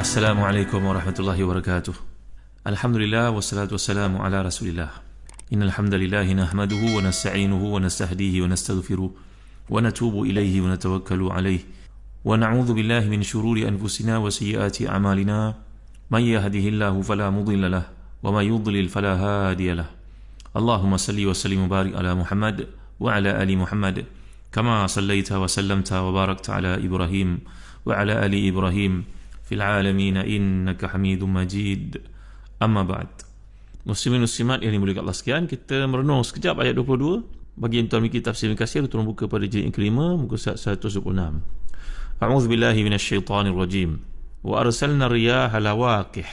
Assalamualaikum warahmatullahi wabarakatuh. Alhamdulillah wassalatu wassalamu ala Rasulillah. Innal hamdalillah nahmaduhu wa nasta'inuhu wa nastahdihi wa nastaghfiruh wa natubu ilaihi wa natawakkalu alaihi wa na'udzu billahi min shururi anfusina wa sayyiati a'malina. May yahdihillahu fala mudilla lahu wa may yudlil fala hadiya lahu. Allahumma salli wa sallim wa barik ala Muhammad wa ala ali Muhammad kama sallaita wa sallamta wa barakta ala Ibrahim wa ala ali Ibrahim fil alamin innaka Hamidum Majid. Amma ba'd. Muslimin muslimat yang dimuliakan Allah sekalian, kita merenung sekejap ayat 22 bagi tuan mikir tafsir Ibn Katsir, turun buka pada jilid yang kelima muka surat 126. A'udzu billahi minasyaitonir rajim. Wa arsalna riyaha lawaqih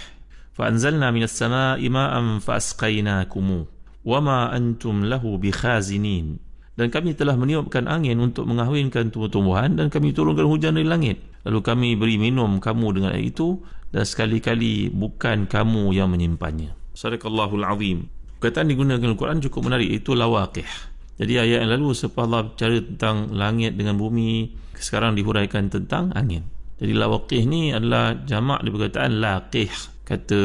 fa anzalna minas samaa'i ma'an fa asqaynakum wa ma antum lahu bikhazinin. Dan kami telah meniupkan angin untuk mengahwinkan tumbuh-tumbuhan, dan kami turunkan hujan dari langit, lalu kami beri minum kamu dengan air itu, dan sekali-kali bukan kamu yang menyimpannya. Sadaqallahul azim. Perkataan digunakan Al-Quran cukup menarik, itu lawaqih. Jadi ayat yang lalu setelah Allah bicara tentang langit dengan bumi, sekarang dihuraikan tentang angin. Jadi lawaqih ni adalah jamak dari perkataan laqih, kata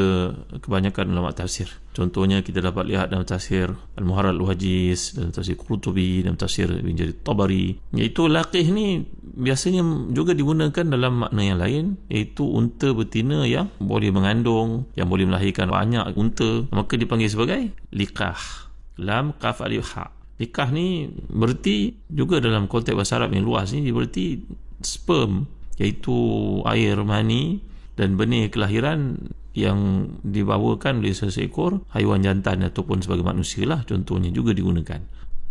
kebanyakan ulama tafsir. Contohnya kita dapat lihat dalam tafsir Al-Muharrar Al-Wajiz, dalam tafsir Qurtubi, dalam tafsir Ibn Jarir Tabari. Iaitu laqih ni biasanya juga digunakan dalam makna yang lain, iaitu unta betina yang boleh mengandung, yang boleh melahirkan banyak unta, maka dipanggil sebagai liqah. Lam qaf alif ha. Liqah ni berarti juga dalam konteks bahasa Arab yang luas ni berarti sperm, iaitu air mani dan benih kelahiran yang dibawakan oleh seekor haiwan jantan ataupun sebagai manusia lah, contohnya juga digunakan.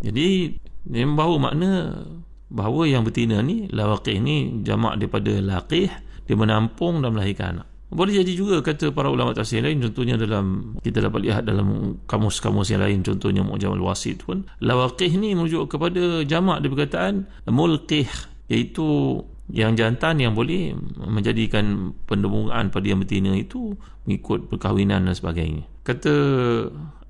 Jadi dia membawa makna bahawa yang betina ni, lawaqih ni jamak daripada laqih, dia menampung dan melahirkan anak. Boleh jadi juga kata para ulama tafsir lain, contohnya dalam kita dapat lihat dalam kamus-kamus yang lain, contohnya Mu'jam al-Wasit pun, lawaqih ni merujuk kepada jamak dari perkataan mulqih, iaitu yang jantan yang boleh menjadikan pendemungan pada yang betina itu mengikut perkahwinan dan sebagainya. Kata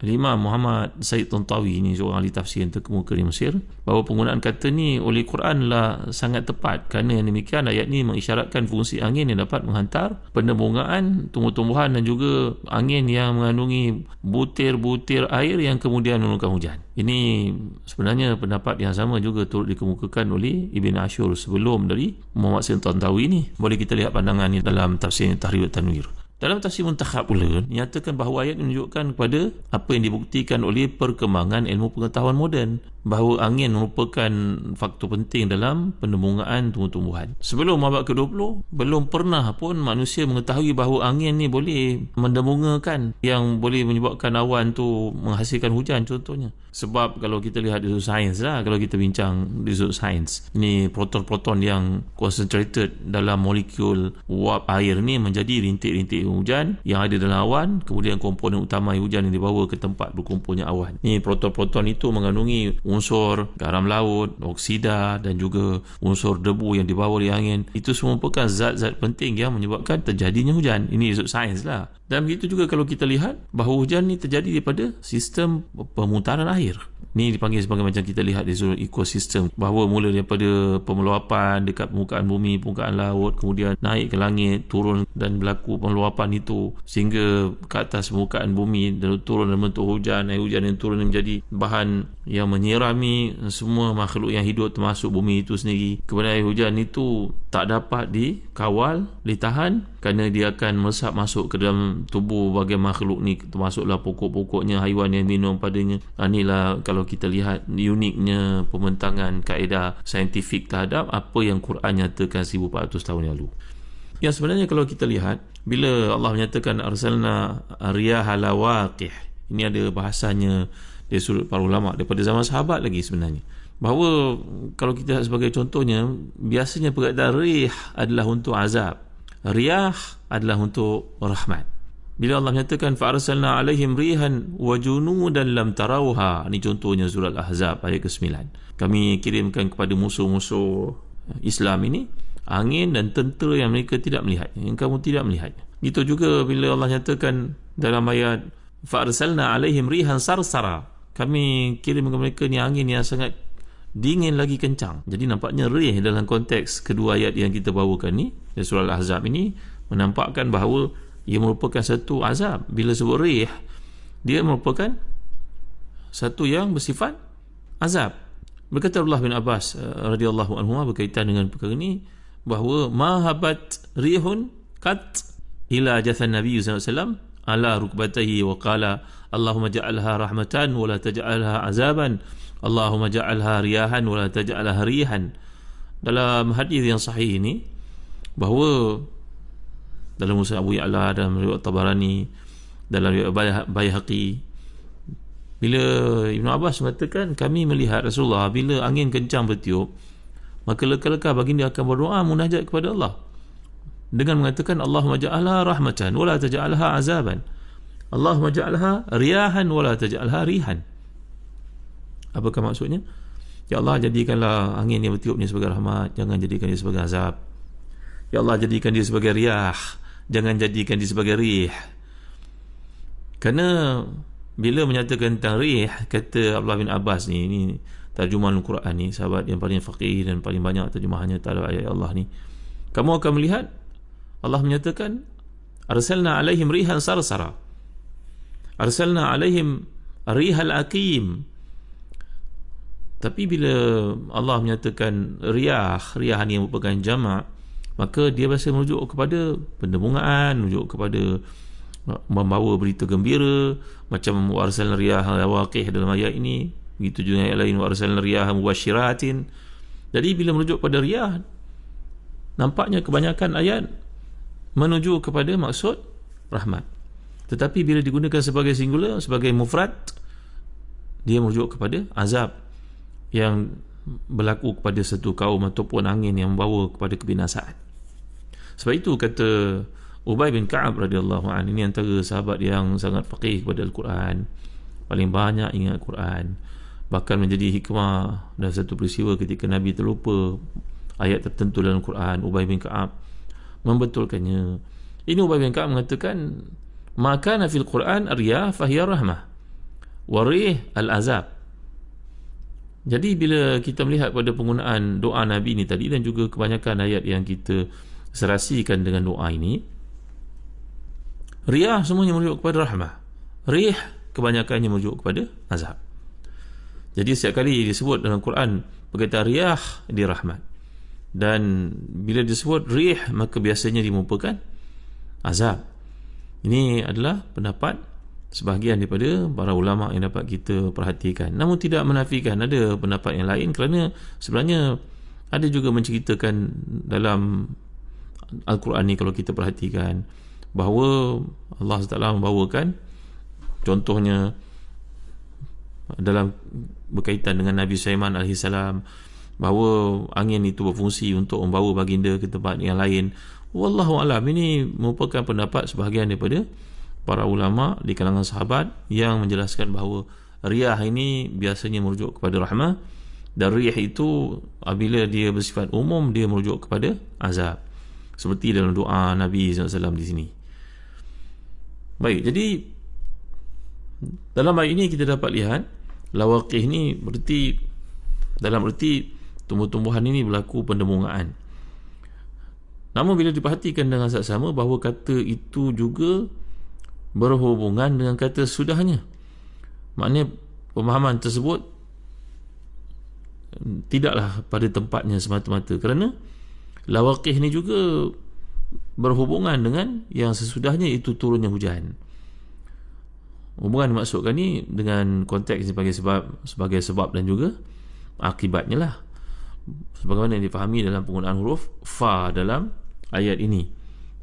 Imam Muhammad Said Tantawi, ini seorang ahli tafsir yang terkemuka di Mesir, bahawa penggunaan kata ni oleh Quran lah sangat tepat, kerana yang demikian ayat ni mengisyaratkan fungsi angin yang dapat menghantar pendemungan tumbuh-tumbuhan dan juga angin yang mengandungi butir-butir air yang kemudian menurunkan hujan. Ini sebenarnya pendapat yang sama juga turut dikemukakan oleh Ibn Ashur sebelum dari Muhammad Said Tantawi ni. Boleh kita lihat pandangan ni dalam tafsir Tahrir wa Tanwir. Dalam tafsir Muntakhab pula nyatakan bahawa ayat menunjukkan kepada apa yang dibuktikan oleh perkembangan ilmu pengetahuan moden, bahawa angin merupakan faktor penting dalam pendemungan tumbuh-tumbuhan. Sebelum abad ke-20 belum pernah pun manusia mengetahui bahawa angin ni boleh mendemungakan, yang boleh menyebabkan awan tu menghasilkan hujan contohnya. Sebab kalau kita lihat di sudut sains lah, kalau kita bincang di sudut sains, ini proton-proton yang concentrated dalam molekul uap air ni menjadi rintik-rintik hujan yang ada dalam awan, kemudian komponen utama hujan yang dibawa ke tempat berkumpulnya awan. Ni proton-proton itu mengandungi unsur garam laut, oksida dan juga unsur debu yang dibawa oleh angin. Itu semua merupakan zat-zat penting yang menyebabkan terjadinya hujan. Ini sudut sains lah. Dan begitu juga kalau kita lihat bahawa hujan ni terjadi daripada sistem pemutaran air. Ni dipanggil sebagai macam kita lihat di sudut ekosistem, bahawa mula daripada pemeluapan dekat permukaan bumi, permukaan laut, kemudian naik ke langit, turun dan berlaku pemeluapan itu sehingga ke atas permukaan bumi dan turun dalam bentuk hujan. Air hujan yang turun menjadi bahan yang menyirami semua makhluk yang hidup termasuk bumi itu sendiri. Kemudian air hujan itu tak dapat dikawal, ditahan, kerana dia akan meresap masuk ke dalam tubuh bahagian makhluk ni, termasuklah pokok-pokoknya, haiwan yang minum padanya. Inilah kalau kita lihat uniknya pembentangan kaedah saintifik terhadap apa yang Quran nyatakan 1400 tahun yang lalu. Yang sebenarnya kalau kita lihat, bila Allah menyatakan arsalna riyaha lawaqih, ini ada bahasanya dari sudut para ulama daripada zaman sahabat lagi sebenarnya, bahawa kalau kita sebagai contohnya, biasanya perkataan rih adalah untuk azab, riyah adalah untuk rahmat. Bila Allah menyatakan fa'arsalna alaihim rihan wa junudan lam tarawha, ini contohnya surah Al-Ahzab ayat ke-9. Kami kirimkan kepada musuh-musuh Islam ini angin dan tentera yang mereka tidak melihat, yang kamu tidak melihat. Itu juga bila Allah nyatakan dalam ayat fa'arsalna alaihim rihan sarsara, kami kirim kepada mereka ni angin yang sangat dingin lagi kencang. Jadi nampaknya rih dalam konteks kedua ayat yang kita bawakan ni, surah Al-Ahzab ini menampakkan bahawa ia merupakan satu azab. Bila sebut rih, dia merupakan satu yang bersifat azab. Berkata Abdullah bin Abbas radhiyallahu anhu berkaitan dengan perkara ini, bahawa ma habat rihun kat ila jathan Nabi sallallahu alaihi wasallam ala rukbatayhi wa qala Allahumma ja'alha rahmatan wa la taj'alha azaban, Allahumma ja'alha riyahan wa la taj'alha rihan. Dalam hadis yang sahih ini, bahawa dalam Musnad Abu Ya'la, dalam riwayat Tabarani, dalam riwayat Baihaqi, bila Ibn Abbas mengatakan, kami melihat Rasulullah bila angin kencang bertiup, maka leka-leka baginda akan berdoa munajat kepada Allah dengan mengatakan Allahumma ja'alha rahmatan wa la taj'alha azaban, Allahumma ja'alha riyahan wa la taj'alha rihan. Apakah maksudnya? Ya Allah, jadikanlah angin yang bertiup ni sebagai rahmat, jangan jadikan dia sebagai azab. Ya Allah, jadikan dia sebagai riyah, jangan jadikan dia sebagai rih. Kerana bila menyatakan tentang rih, kata Abdullah bin Abbas ni terjemahan Al-Quran ni, sahabat yang paling faqih dan paling banyak terjemahannya terhadap ayat Allah ni, kamu akan melihat Allah menyatakan arsalna alaihim rihan sarsara, arsalna alaihim rihal aqim. Tapi bila Allah menyatakan riyah yang merupakan jamak, maka dia biasa merujuk kepada pendemungan, merujuk kepada membawa berita gembira, macam arsalna riyah lawaqih dalam ayat ini. Begitu juga ayat lain, wa arsalna riyah mubashiratin. Jadi bila merujuk pada riyah, nampaknya kebanyakan ayat menuju kepada maksud rahmat. Tetapi bila digunakan sebagai singular, sebagai mufrad, dia merujuk kepada azab yang berlaku kepada satu kaum ataupun angin yang membawa kepada kebinasaan. Sebab itu kata Ubay bin Ka'ab radhiyallahu anhu, ini antara sahabat yang sangat faqih kepada Al-Quran, paling banyak ingat Al-Quran. Bahkan menjadi hikmah dalam satu peristiwa ketika Nabi terlupa ayat tertentu dalam Al-Quran, Ubay bin Ka'ab membetulkannya. Ini Ubay bin Ka'ab mengatakan, ma kana fil Quran riyah fahiya rahmah wa rih al-azab. Jadi bila kita melihat pada penggunaan doa Nabi ni tadi, dan juga kebanyakan ayat yang kita serasikan dengan doa ini, riyah semuanya merujuk kepada rahmah, rih kebanyakannya merujuk kepada azab. Jadi setiap kali disebut dalam Quran berkaitan riyah, dia rahmat, dan bila disebut rih, maka biasanya dimerupakan azab. Ini adalah pendapat sebahagian daripada para ulama yang dapat kita perhatikan. Namun tidak menafikan ada pendapat yang lain, kerana sebenarnya ada juga menceritakan dalam Al-Quran ni, kalau kita perhatikan, bahawa Allah SWT membawakan, contohnya dalam berkaitan dengan Nabi Sulaiman AS, bahawa angin itu berfungsi untuk membawa baginda ke tempat yang lain. Wallahu a'lam, ini merupakan pendapat sebahagian daripada para ulama di kalangan sahabat yang menjelaskan bahawa riyah ini biasanya merujuk kepada rahmah, dan riyah itu apabila dia bersifat umum, dia merujuk kepada azab, seperti dalam doa Nabi SAW di sini. Baik, jadi dalam ayat ini kita dapat lihat lawaqih ni berarti, dalam erti tumbuh-tumbuhan ini berlaku pendemungan. Namun bila diperhatikan dengan saksama, bahawa kata itu juga berhubungan dengan kata sudahnya. Maknanya pemahaman tersebut tidaklah pada tempatnya semata-mata, kerana lawaqih ni juga berhubungan dengan yang sesudahnya itu turunnya hujan. Hubungan dimaksudkan ni dengan konteks sebagai sebab dan juga akibatnya lah, sebagaimana yang difahami dalam penggunaan huruf fa dalam ayat ini,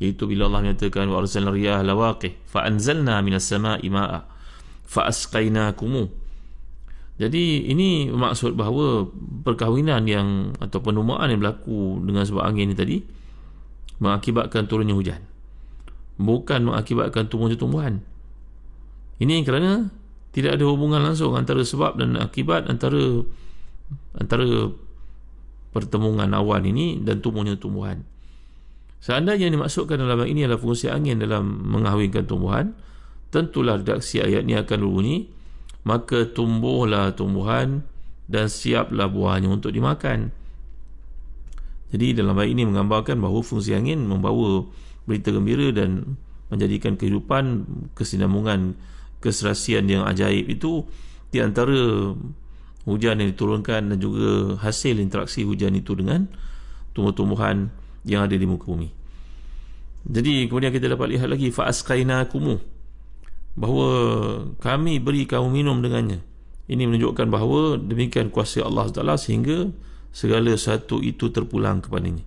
iaitu bila Allah menyatakan wa arsalna riyah lawaqih fa anzalna minas sama'i ma'a fa asqainakum. Jadi ini maksud bahawa perkahwinan yang atau penumaan yang berlaku dengan sebab angin ini tadi mengakibatkan turunnya hujan, bukan mengakibatkan tumbuhnya tumbuhan. Ini kerana tidak ada hubungan langsung antara sebab dan akibat, antara pertemuan awan ini dan tumbuhnya tumbuhan. Seandainya yang dimaksudkan dalam ayat ini adalah fungsi angin dalam mengahwinkan tumbuhan, tentulah redaksi ayat ini akan berbunyi, maka tumbuhlah tumbuhan dan siaplah buahnya untuk dimakan. Jadi dalam ayat ini menggambarkan bahawa fungsi angin membawa berita gembira dan menjadikan kehidupan, kesinambungan, keserasian yang ajaib itu di antara hujan yang diturunkan dan juga hasil interaksi hujan itu dengan tumbuh-tumbuhan yang ada di muka bumi. Jadi kemudian kita dapat lihat lagi fa'asqainakumu, bahawa kami beri kamu minum dengannya. Ini menunjukkan bahawa demikian kuasa Allah Taala sehingga segala sesuatu itu terpulang kepadanya,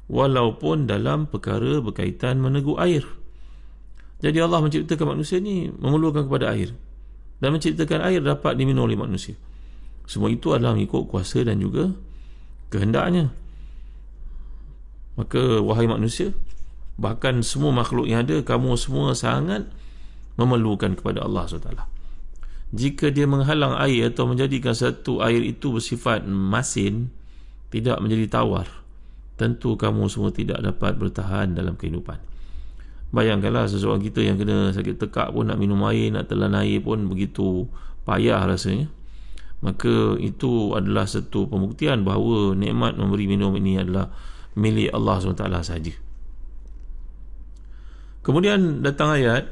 walaupun dalam perkara berkaitan meneguh air. Jadi Allah menciptakan manusia ni memerlukan kepada air, dan menciptakan air dapat diminum oleh manusia. Semua itu adalah mengikut kuasa dan juga kehendaknya. Maka wahai manusia, bahkan semua makhluk yang ada, kamu semua sangat memerlukan kepada Allah SWT. Jika dia menghalang air atau menjadikan satu air itu bersifat masin, tidak menjadi tawar, tentu kamu semua tidak dapat bertahan dalam kehidupan. Bayangkanlah seseorang kita yang kena sakit tekak pun nak minum air, nak telan air pun begitu payah rasanya. Maka itu adalah satu pembuktian bahawa nikmat memberi minum ini adalah milik Allah SWT sahaja. Kemudian datang ayat,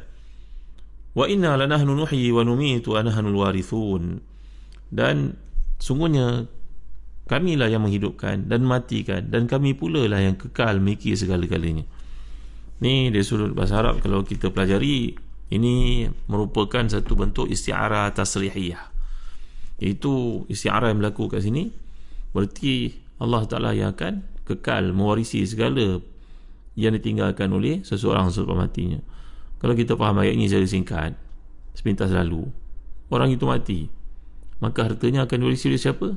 wa inna lanahnu nuhyi wa numitu wa nahnul warithun, dan sungguhnya kamilah yang menghidupkan dan matikan, dan kami pula lah yang kekal memiliki segala-galanya. Ni dari sudut bahasa Arab, kalau kita pelajari, ini merupakan satu bentuk isti'arah tasrihiyah, iaitu isti'arah yang berlaku kat sini berarti Allah Ta'ala yang akan kekal mewarisi segala yang ditinggalkan oleh seseorang selepas matinya. Kalau kita faham ayat ini secara singkat, sepintas lalu, orang itu mati, maka hartanya akan diwarisi oleh siapa?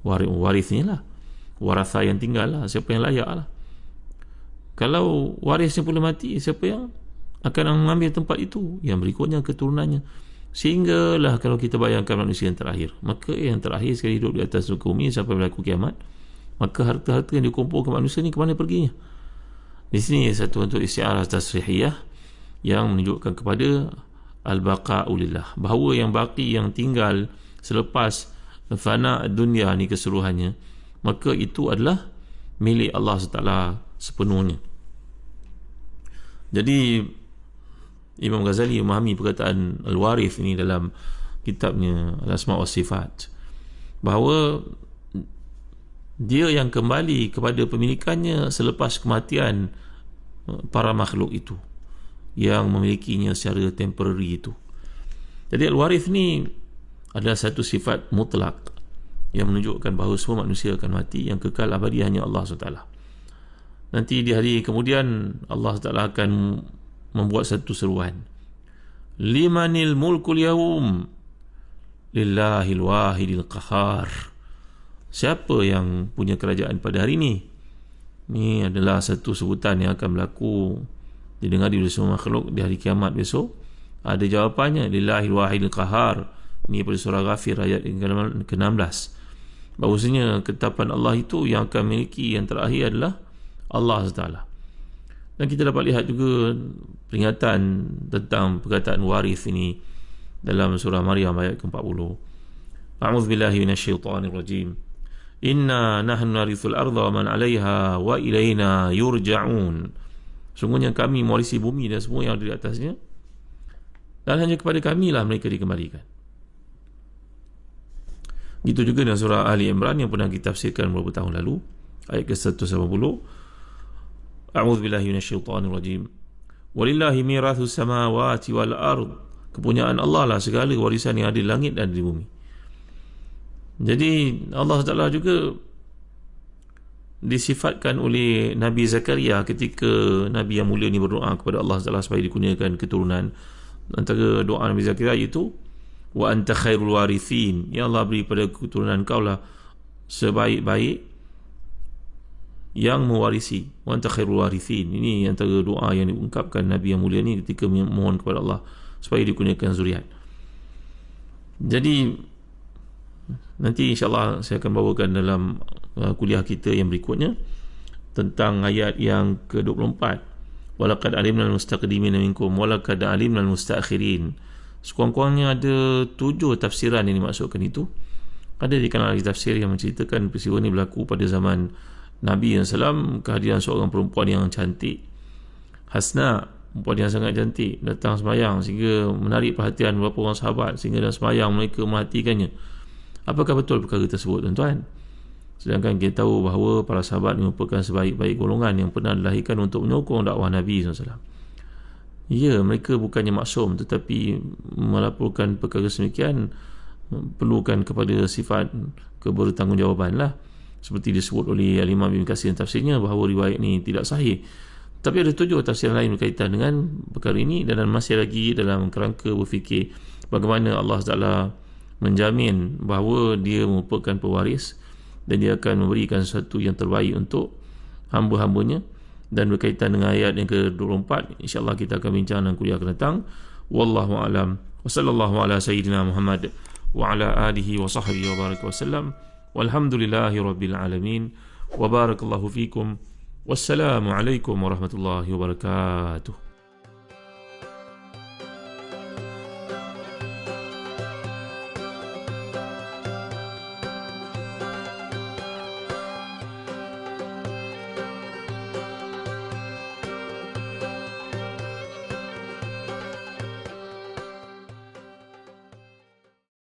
Warisnya lah, warasa yang tinggal lah, siapa yang layak lah. Kalau warisnya pula mati, siapa yang akan mengambil tempat itu? Yang berikutnya keturunannya. Sehinggalah kalau kita bayangkan manusia yang terakhir, maka yang terakhir sekali hidup di atas muka bumi sampai berlaku kiamat, maka harta-harta yang dikumpulkan manusia ni ke mana perginya? Di sini satu bentuk isti'arah tasrihiyah yang menunjukkan kepada al-baqa'u lillah, bahawa yang baki, yang tinggal selepas fana dunia ni keseluruhannya, maka itu adalah milik Allah SWT sepenuhnya. Jadi Imam Ghazali memahami perkataan Al-Warith ini dalam kitabnya Al-Asma' wa Sifat, bahawa dia yang kembali kepada pemilikannya selepas kematian para makhluk itu yang memilikinya secara temporary itu. Jadi Al-Warith ni adalah satu sifat mutlak yang menunjukkan bahawa semua manusia akan mati, yang kekal abadi hanya Allah SWT. Nanti di hari kemudian Allah SWT akan membuat satu seruan, limanil mulkul yawm lillahil wahidil qahar. Siapa yang punya kerajaan pada hari ini? Ini adalah satu sebutan yang akan berlaku didengar oleh semua makhluk di hari kiamat besok. Ada jawapannya, lillahil wahidil qahar. Ini pada surah Ghafir ayat ke-16. Bahawasanya ketetapan Allah itu yang akan memiliki yang terakhir adalah Allah SWT. Dan kita dapat lihat juga peringatan tentang perkataan warith ini dalam surah Maryam ayat ke-40. A'udzubillahi minasyaitonirrajim. Inna nahnu narithul arda wa man 'alaiha wa ilaina yurja'un. Sungguhnya kami mewarisi bumi dan semua yang ada di atasnya, dan hanya kepada kamilah mereka dikembalikan. Gitu juga dalam surah Ali Imran yang pernah kita tafsirkan beberapa tahun lalu, ayat ke-180. A'udzubillahi minasyaitonirrajim. Walillahi mirathus samawati wal ard. Kepunyaan Allah lah segala warisan yang ada di langit dan di bumi. Jadi Allah Ta'ala juga disifatkan oleh Nabi Zakaria ketika Nabi yang mulia ni berdoa kepada Allah Ta'ala supaya dikurniakan keturunan. Antara doa Nabi Zakaria itu, wa anta khairul warithin, ya Allah beri pada keturunan kau lah sebaik-baik yang mewarisi. Wa anta khairul warithin, ini antara doa yang diungkapkan Nabi yang mulia ni ketika memohon kepada Allah supaya dikurniakan zuriat. Jadi nanti insyaAllah saya akan bawakan dalam kuliah kita yang berikutnya tentang ayat yang ke-24, walaqad alimnal mustaqdimina minkum walaqad alimnal mustaakhirin. Sekurang-kurangnya ada 7 tafsiran yang dimaksudkan itu. Ada di kanal tafsir yang menceritakan peristiwa ini berlaku pada zaman Nabi SAW, kehadiran seorang perempuan yang cantik, hasna, perempuan yang sangat cantik, datang sembahyang sehingga menarik perhatian beberapa orang sahabat, sehingga dalam sembahyang mereka merhatikannya. Apakah betul perkara tersebut, tuan-tuan? Sedangkan kita tahu bahawa para sahabat merupakan sebaik-baik golongan yang pernah dilahirkan untuk menyokong dakwah Nabi SAW. Ya, mereka bukannya maksum, tetapi melaporkan perkara semikian perlukan kepada sifat kebertanggungjawaban lah, seperti disebut oleh Imam Ibn Katsir tafsirnya bahawa riwayat ini tidak sahih. Tapi ada 7 tafsir lain berkaitan dengan perkara ini, dan masih lagi dalam kerangka berfikir bagaimana Allah Taala menjamin bahawa dia merupakan pewaris dan dia akan memberikan sesuatu yang terbaik untuk hamba-hambanya. Dan berkaitan dengan ayat yang ke-24, insya-Allah kita akan bincang dalam kuliah akan datang. Wallahu a'lam. Wa sallallahu ala sayyidina Muhammad wa ala alihi wa sahbihi wa baraka wasallam. Walhamdulillahi rabbil alamin. Wa barakallahu fikum. Wassalamu alaikum warahmatullahi wabarakatuh.